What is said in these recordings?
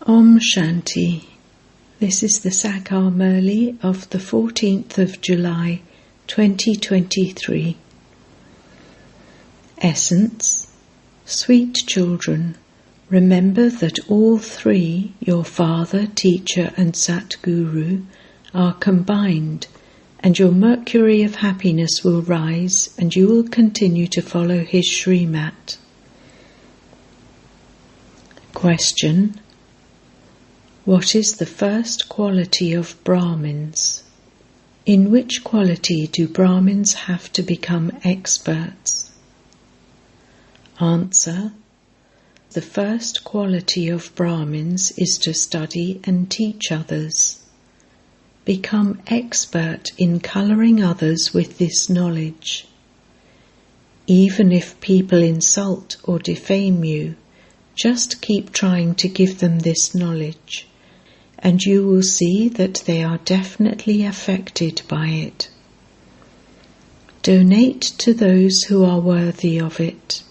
Om Shanti. This is the Sakar Murli of the 14th of July 2023. Essence. Sweet children, remember that all three, your father, teacher and Satguru, are combined, and your mercury of happiness will rise and you will continue to follow his Srimat. Question. What is the first quality of Brahmins? In which quality do Brahmins have to become experts? Answer. The first quality of Brahmins is to study and teach others. Become expert in colouring others with this knowledge. Even if people insult or defame you, just keep trying to give them this knowledge, and you will see that they are definitely affected by it. Donate to those who are worthy of it.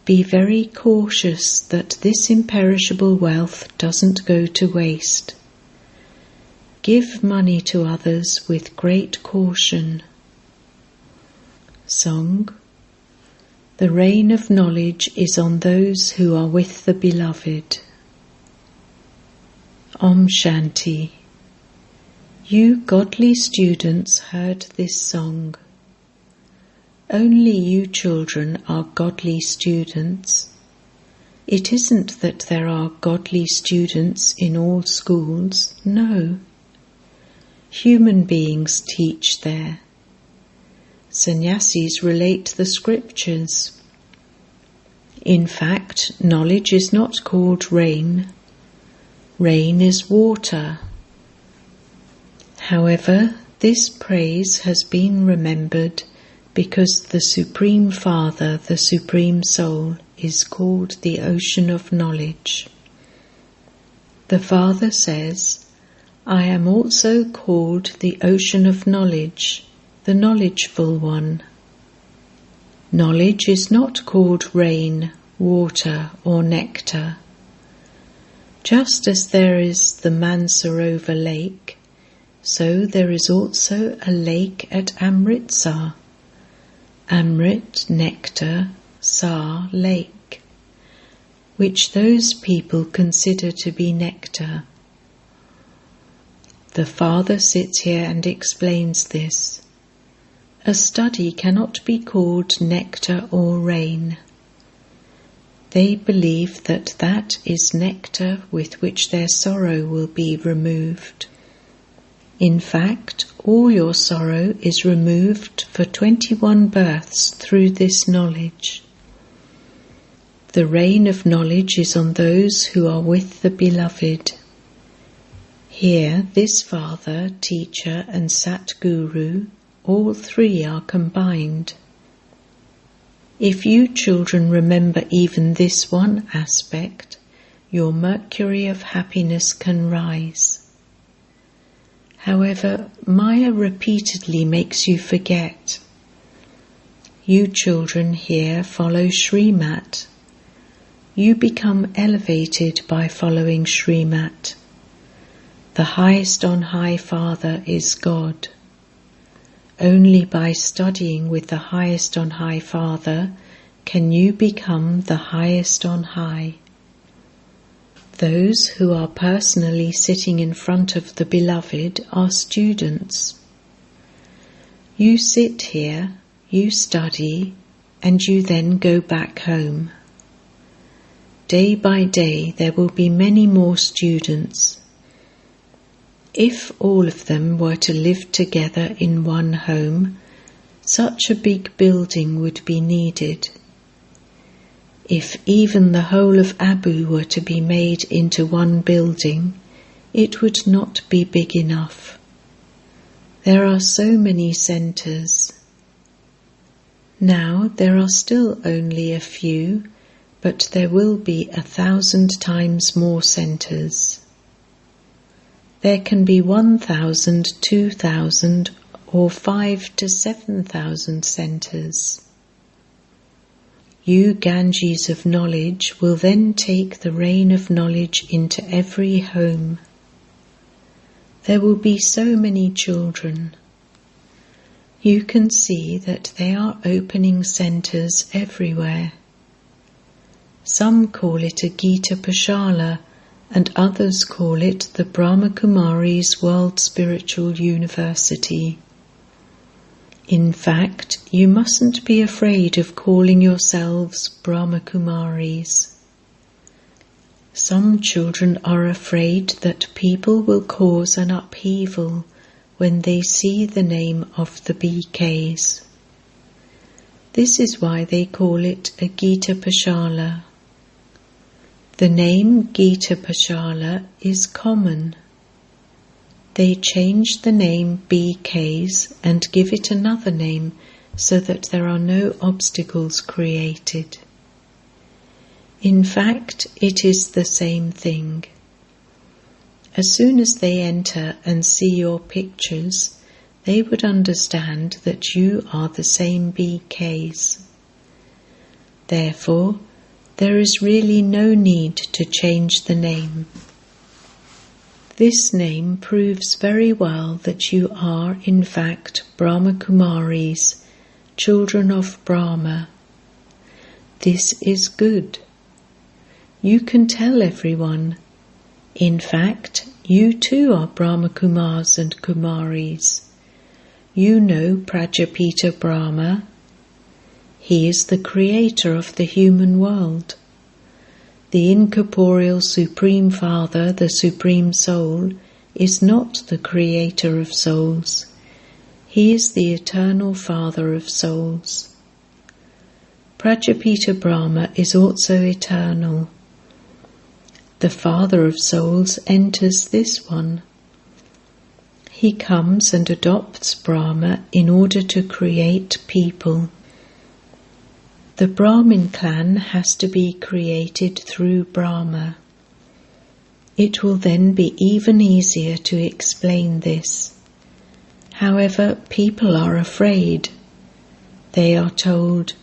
Be very cautious that this imperishable wealth doesn't go to waste. Give money to others with great caution. Song. The rain of knowledge is on those who are with the Beloved. Om Shanti. You godly students heard this song. Only you children are godly students. It isn't that there are godly students in all schools, no. Human beings teach there. Sannyasis relate the scriptures. In fact, knowledge is not called rain. Rain is water. However, this praise has been remembered because the Supreme Father, the Supreme Soul, is called the Ocean of Knowledge. The Father says, I am also called the Ocean of Knowledge, the Knowledgeful One. Knowledge is not called rain, water or nectar. Just as there is the Mansarovar lake, so there is also a lake at Amritsar. Amrit, nectar, Sar, lake, which those people consider to be nectar. The Father sits here and explains this. A study cannot be called nectar or rain. They believe that that is nectar with which their sorrow will be removed. In fact, all your sorrow is removed for 21 births through this knowledge. The rain of knowledge is on those who are with the Beloved. Here, this Father, Teacher and Satguru, all three are combined. If you children remember even this one aspect, your mercury of happiness can rise. However, Maya repeatedly makes you forget. You children here follow Srimat. You become elevated by following Srimat. The highest on high Father is God. Only by studying with the highest on high Father can you become the highest on high. Those who are personally sitting in front of the Beloved are students. You sit here, you study, and you then go back home. Day by day there will be many more students. If all of them were to live together in one home, such a big building would be needed. If even the whole of Abu were to be made into one building, it would not be big enough. There are so many centres. Now there are still only a few, but there will be 1,000 times more centres. There can be 1,000, 2,000 or 5,000 to 7,000 centres. You Ganges of knowledge will then take the rain of knowledge into every home. There will be so many children. You can see that they are opening centres everywhere. Some call it a Gita Pashala and others call it the Brahma Kumaris World Spiritual University. In fact, you mustn't be afraid of calling yourselves Brahma Kumaris. Some children are afraid that people will cause an upheaval when they see the name of the BKs. This is why they call it a Gita Pashala. The name Gita Pashala is common. They change the name BKs and give it another name so that there are no obstacles created. In fact, it is the same thing. As soon as they enter and see your pictures, they would understand that you are the same BKs. Therefore, there is really no need to change the name. This name proves very well that you are in fact Brahma Kumaris, children of Brahma. This is good. You can tell everyone. In fact, you too are Brahma Kumars and Kumaris. You know Prajapita Brahma. He is the creator of the human world. The incorporeal Supreme Father, the Supreme Soul, is not the creator of souls. He is the eternal Father of souls. Prajapita Brahma is also eternal. The Father of souls enters this one. He comes and adopts Brahma in order to create people. The Brahmin clan has to be created through Brahma. It will then be even easier to explain this. However, people are afraid. They are told,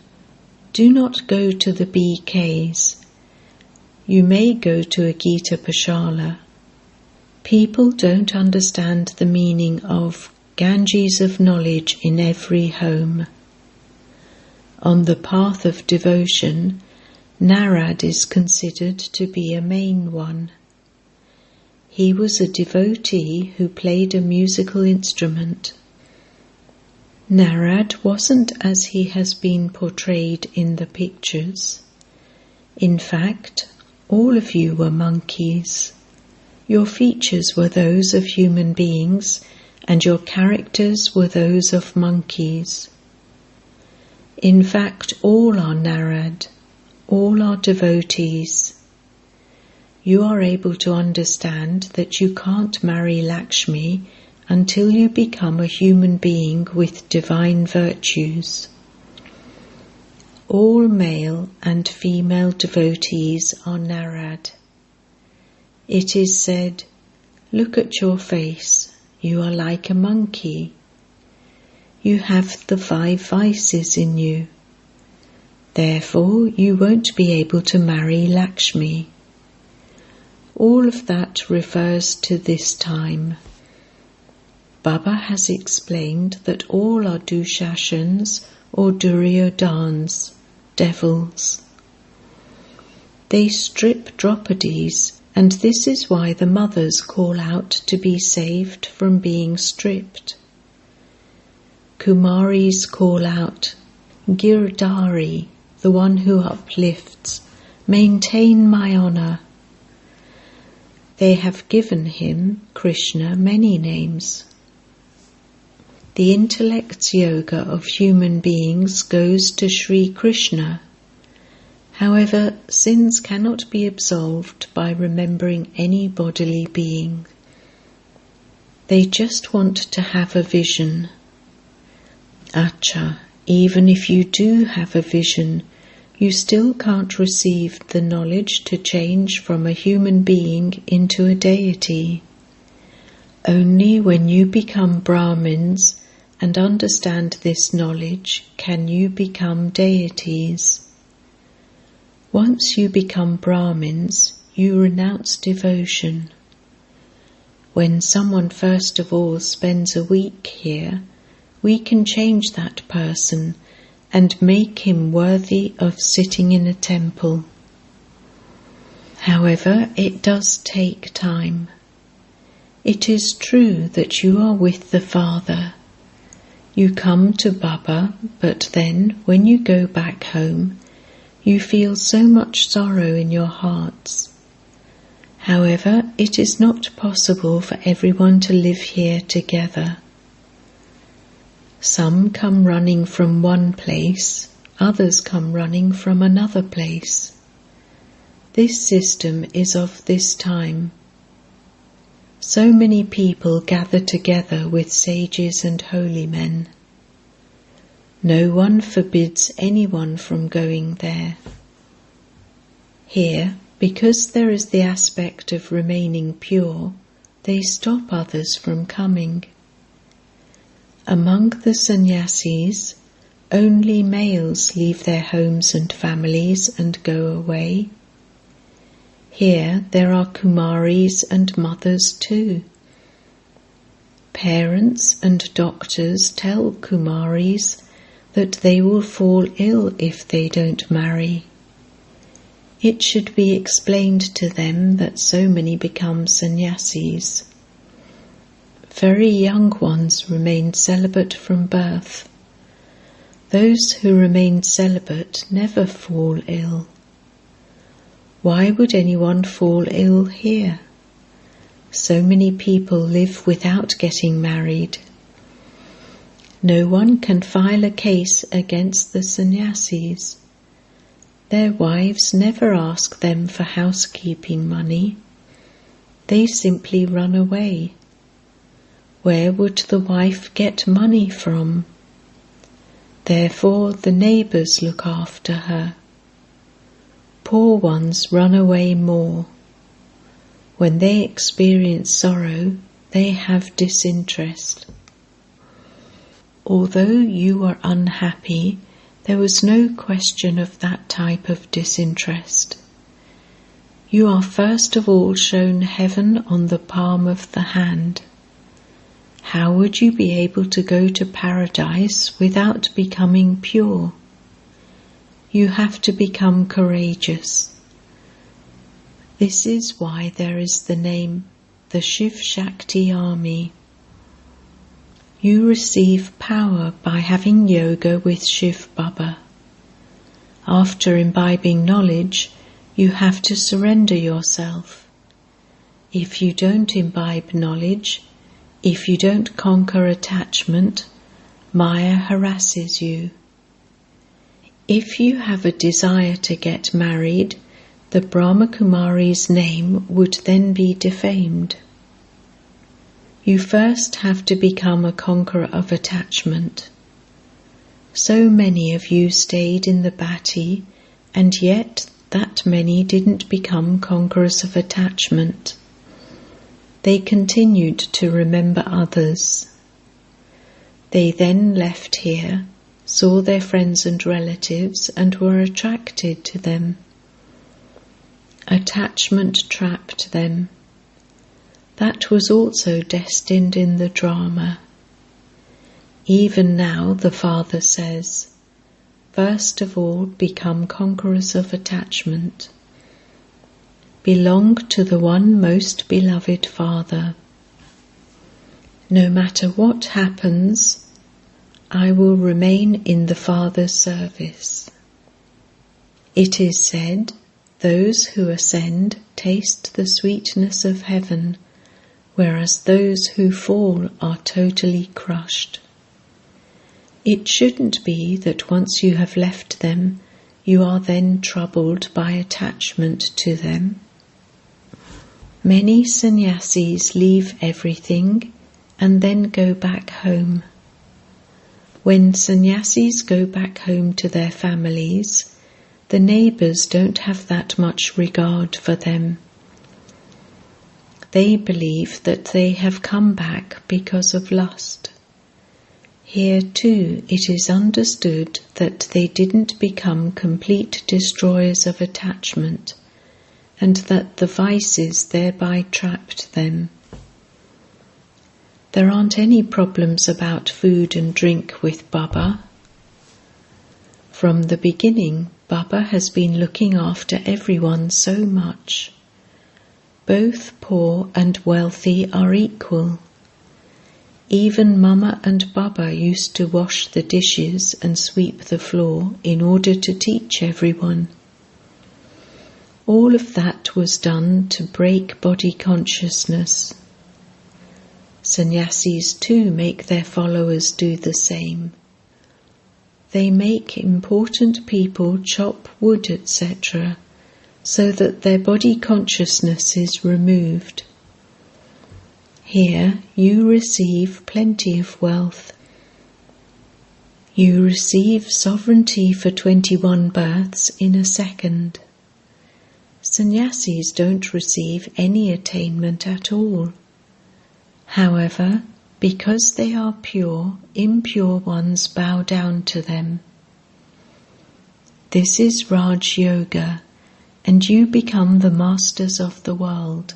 "Do not go to the BKs. You may go to a Gita Pashala." People don't understand the meaning of Ganges of knowledge in every home. On the path of devotion, Narad is considered to be a main one. He was a devotee who played a musical instrument. Narad wasn't as he has been portrayed in the pictures. In fact, all of you were monkeys. Your features were those of human beings, and your characters were those of monkeys. In fact, all are Narad, all are devotees. You are able to understand that you can't marry Lakshmi until you become a human being with divine virtues. All male and female devotees are Narad. It is said, "Look at your face, you are like a monkey. You have the 5 vices in you. Therefore, you won't be able to marry Lakshmi." All of that refers to this time. Baba has explained that all are Dushashans or Duryodhans, devils. They strip Draupadi's, and this is why the mothers call out to be saved from being stripped. Kumaris call out, "Girdhari, the one who uplifts, maintain my honour." They have given him, Krishna, many names. The intellect's yoga of human beings goes to Sri Krishna. However, sins cannot be absolved by remembering any bodily being. They just want to have a vision. Acha, even if you do have a vision, you still can't receive the knowledge to change from a human being into a deity. Only when you become Brahmins and understand this knowledge can you become deities. Once you become Brahmins, you renounce devotion. When someone first of all spends a week here, we can change that person and make him worthy of sitting in a temple. However, it does take time. It is true that you are with the Father. You come to Baba, but then, when you go back home, you feel so much sorrow in your hearts. However, it is not possible for everyone to live here together. Some come running from one place, others come running from another place. This system is of this time. So many people gather together with sages and holy men. No one forbids anyone from going there. Here, because there is the aspect of remaining pure, they stop others from coming. Among the sannyasis, only males leave their homes and families and go away. Here there are Kumaris and mothers too. Parents and doctors tell Kumaris that they will fall ill if they don't marry. It should be explained to them that so many become sannyasis. Very young ones remain celibate from birth. Those who remain celibate never fall ill. Why would anyone fall ill here? So many people live without getting married. No one can file a case against the sannyasis. Their wives never ask them for housekeeping money. They simply run away. Where would the wife get money from? Therefore the neighbours look after her. Poor ones run away more. When they experience sorrow, they have disinterest. Although you were unhappy, there was no question of that type of disinterest. You are first of all shown heaven on the palm of the hand. How would you be able to go to paradise without becoming pure? You have to become courageous. This is why there is the name, the Shiv Shakti Army. You receive power by having yoga with Shiv Baba. After imbibing knowledge, you have to surrender yourself. If you don't imbibe knowledge, if you don't conquer attachment, Maya harasses you. If you have a desire to get married, the Brahma Kumaris' name would then be defamed. You first have to become a conqueror of attachment. So many of you stayed in the bhatti, and yet that many didn't become conquerors of attachment. They continued to remember others. They then left here, saw their friends and relatives, and were attracted to them. Attachment trapped them. That was also destined in the drama. Even now the Father says, first of all become conquerors of attachment. Belong to the one most beloved Father. No matter what happens, I will remain in the Father's service. It is said, those who ascend taste the sweetness of heaven, whereas those who fall are totally crushed. It shouldn't be that once you have left them, you are then troubled by attachment to them. Many sannyasis leave everything and then go back home. When sannyasis go back home to their families, the neighbours don't have that much regard for them. They believe that they have come back because of lust. Here too it is understood that they didn't become complete destroyers of attachment, and that the vices thereby trapped them. There aren't any problems about food and drink with Baba. From the beginning, Baba has been looking after everyone so much. Both poor and wealthy are equal. Even Mama and Baba used to wash the dishes and sweep the floor in order to teach everyone. All of that was done to break body consciousness. Sannyasis too make their followers do the same. They make important people chop wood, etc., so that their body consciousness is removed. Here you receive plenty of wealth. You receive sovereignty for 21 births in a second. Sannyasis don't receive any attainment at all. However, because they are pure, impure ones bow down to them. This is Raj Yoga, and you become the masters of the world.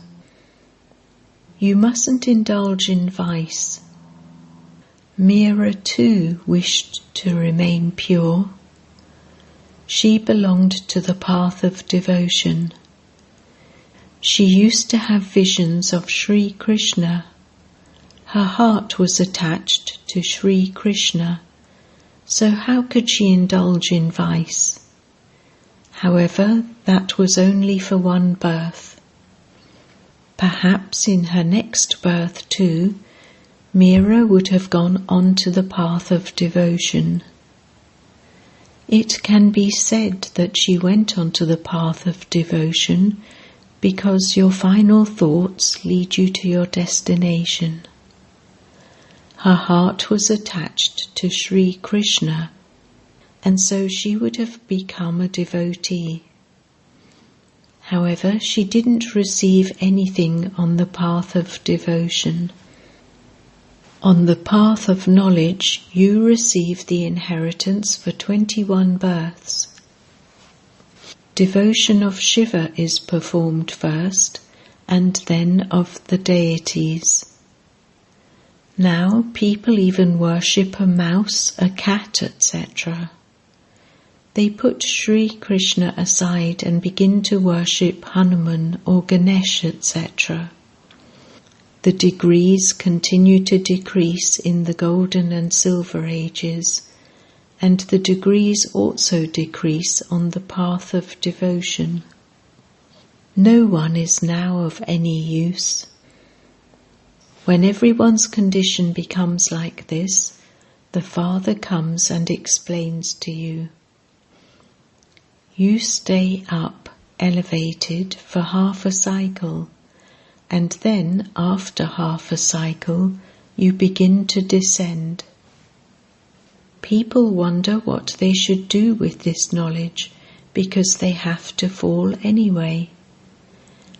You mustn't indulge in vice. Meera too wished to remain pure. She belonged to the path of devotion. She used to have visions of Sri Krishna. Her heart was attached to Sri Krishna, so how could she indulge in vice? However, that was only for one birth. Perhaps in her next birth too, Meera would have gone on to the path of devotion. It can be said that she went onto the path of devotion because your final thoughts lead you to your destination. Her heart was attached to Sri Krishna, and so she would have become a devotee. However, she didn't receive anything on the path of devotion. On the path of knowledge, you receive the inheritance for 21 births. Devotion of Shiva is performed first, and then of the deities. Now people even worship a mouse, a cat, etc. They put Sri Krishna aside and begin to worship Hanuman or Ganesh, etc. The degrees continue to decrease in the golden and silver ages, and the degrees also decrease on the path of devotion. No one is now of any use. When everyone's condition becomes like this, the Father comes and explains to you. You stay up, elevated, for half a cycle, and then, after half a cycle, you begin to descend. People wonder what they should do with this knowledge, because they have to fall anyway.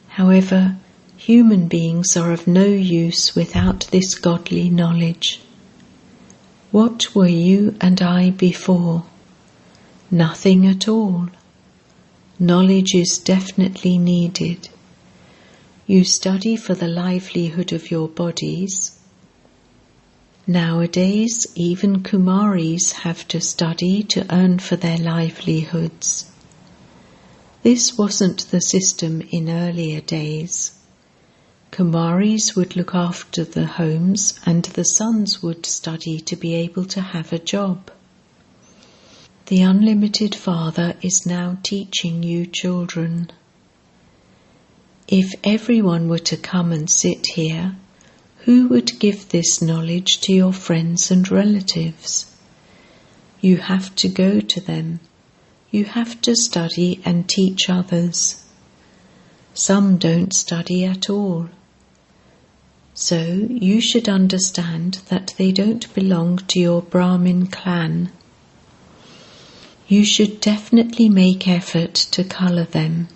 However, human beings are of no use without this godly knowledge. What were you and I before? Nothing at all. Knowledge is definitely needed. You study for the livelihood of your bodies. Nowadays, even Kumaris have to study to earn for their livelihoods. This wasn't the system in earlier days. Kumaris would look after the homes, and the sons would study to be able to have a job. The Unlimited Father is now teaching you children. If everyone were to come and sit here, who would give this knowledge to your friends and relatives? You have to go to them. You have to study and teach others. Some don't study at all. So you should understand that they don't belong to your Brahmin clan. You should definitely make effort to colour them.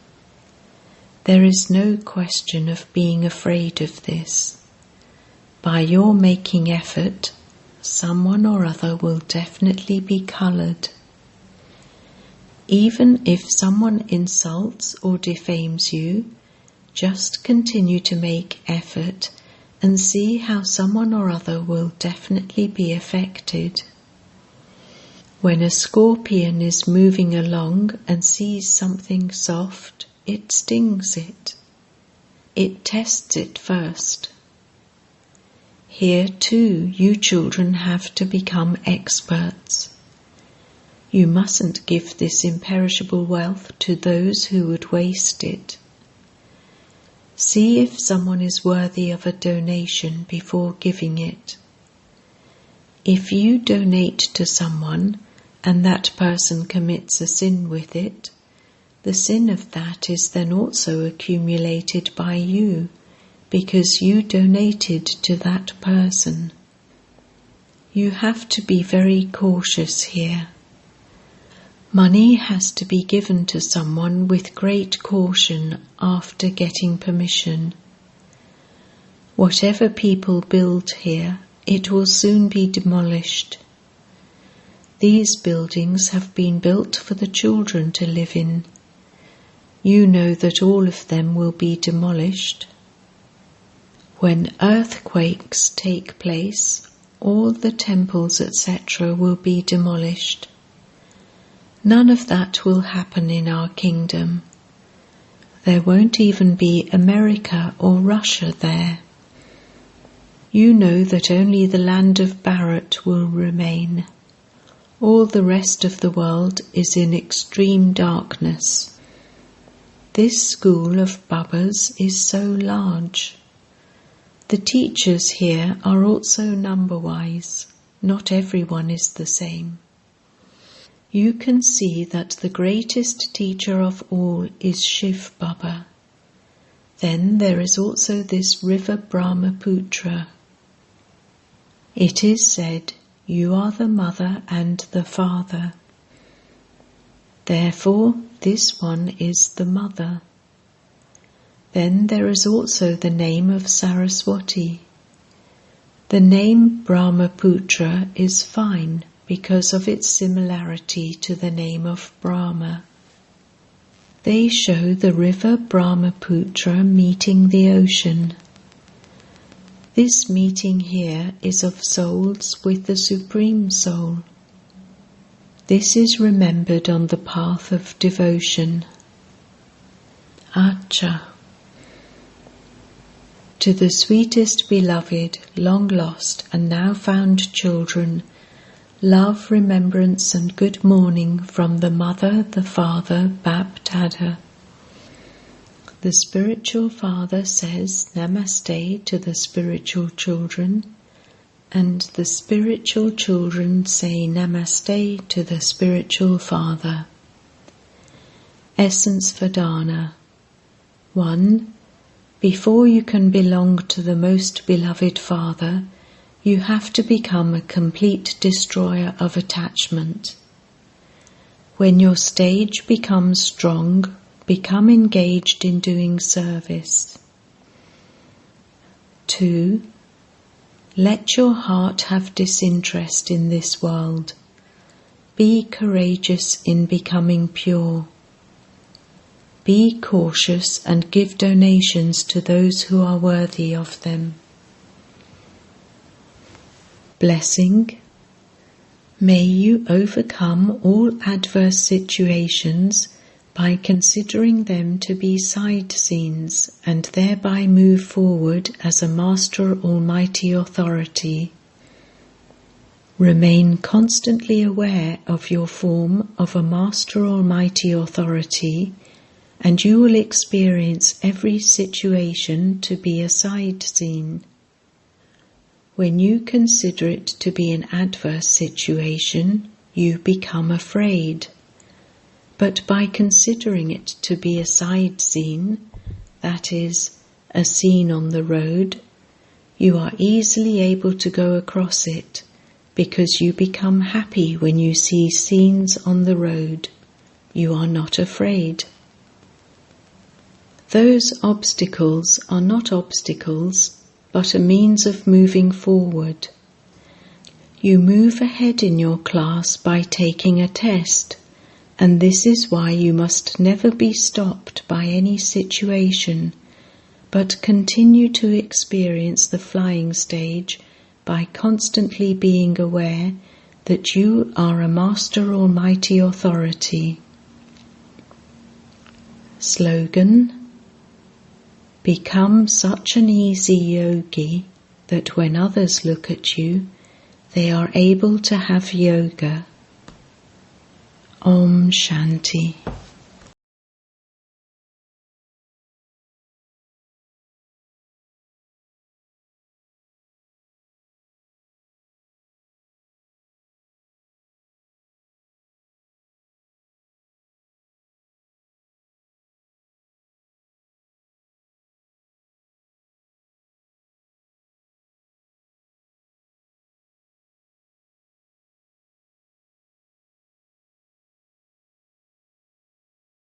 There is no question of being afraid of this. By your making effort, someone or other will definitely be coloured. Even if someone insults or defames you, just continue to make effort and see how someone or other will definitely be affected. When a scorpion is moving along and sees something soft, it stings it. It tests it first. Here too, you children have to become experts. You mustn't give this imperishable wealth to those who would waste it. See if someone is worthy of a donation before giving it. If you donate to someone and that person commits a sin with it, the sin of that is then also accumulated by you, because you donated to that person. You have to be very cautious here. Money has to be given to someone with great caution after getting permission. Whatever people build here, it will soon be demolished. These buildings have been built for the children to live in. You know that all of them will be demolished. When earthquakes take place, all the temples, etc., will be demolished. None of that will happen in our kingdom. There won't even be America or Russia there. You know that only the land of Bharat will remain. All the rest of the world is in extreme darkness. This school of Babas is so large. The teachers here are also number-wise. Not everyone is the same. You can see that the greatest teacher of all is Shiv Baba. Then there is also this river Brahmaputra. It is said, you are the mother and the father. Therefore, this one is the mother. Then there is also the name of Saraswati. The name Brahmaputra is fine because of its similarity to the name of Brahma. They show the river Brahmaputra meeting the ocean. This meeting here is of souls with the Supreme Soul. This is remembered on the path of devotion. Acha. To the sweetest beloved, long lost and now found children, love, remembrance and good morning from the Mother, the Father, Bap Dada. The spiritual father says Namaste to the spiritual children, and the spiritual children say Namaste to the spiritual father. Essence Vedana. 1. Before you can belong to the most beloved Father, you have to become a complete destroyer of attachment. When your stage becomes strong, become engaged in doing service. 2. Let your heart have disinterest in this world. Be courageous in becoming pure. Be cautious and give donations to those who are worthy of them. Blessing. May you overcome all adverse situations by considering them to be side scenes and thereby move forward as a Master Almighty Authority. Remain constantly aware of your form of a Master Almighty Authority, and you will experience every situation to be a side scene. When you consider it to be an adverse situation, you become afraid. But by considering it to be a side scene, that is, a scene on the road, you are easily able to go across it, because you become happy when you see scenes on the road. You are not afraid. Those obstacles are not obstacles, but a means of moving forward. You move ahead in your class by taking a test, and this is why you must never be stopped by any situation, but continue to experience the flying stage by constantly being aware that you are a Master Almighty Authority. Slogan: Become such an easy yogi that when others look at you, they are able to have yoga. Om Shanti.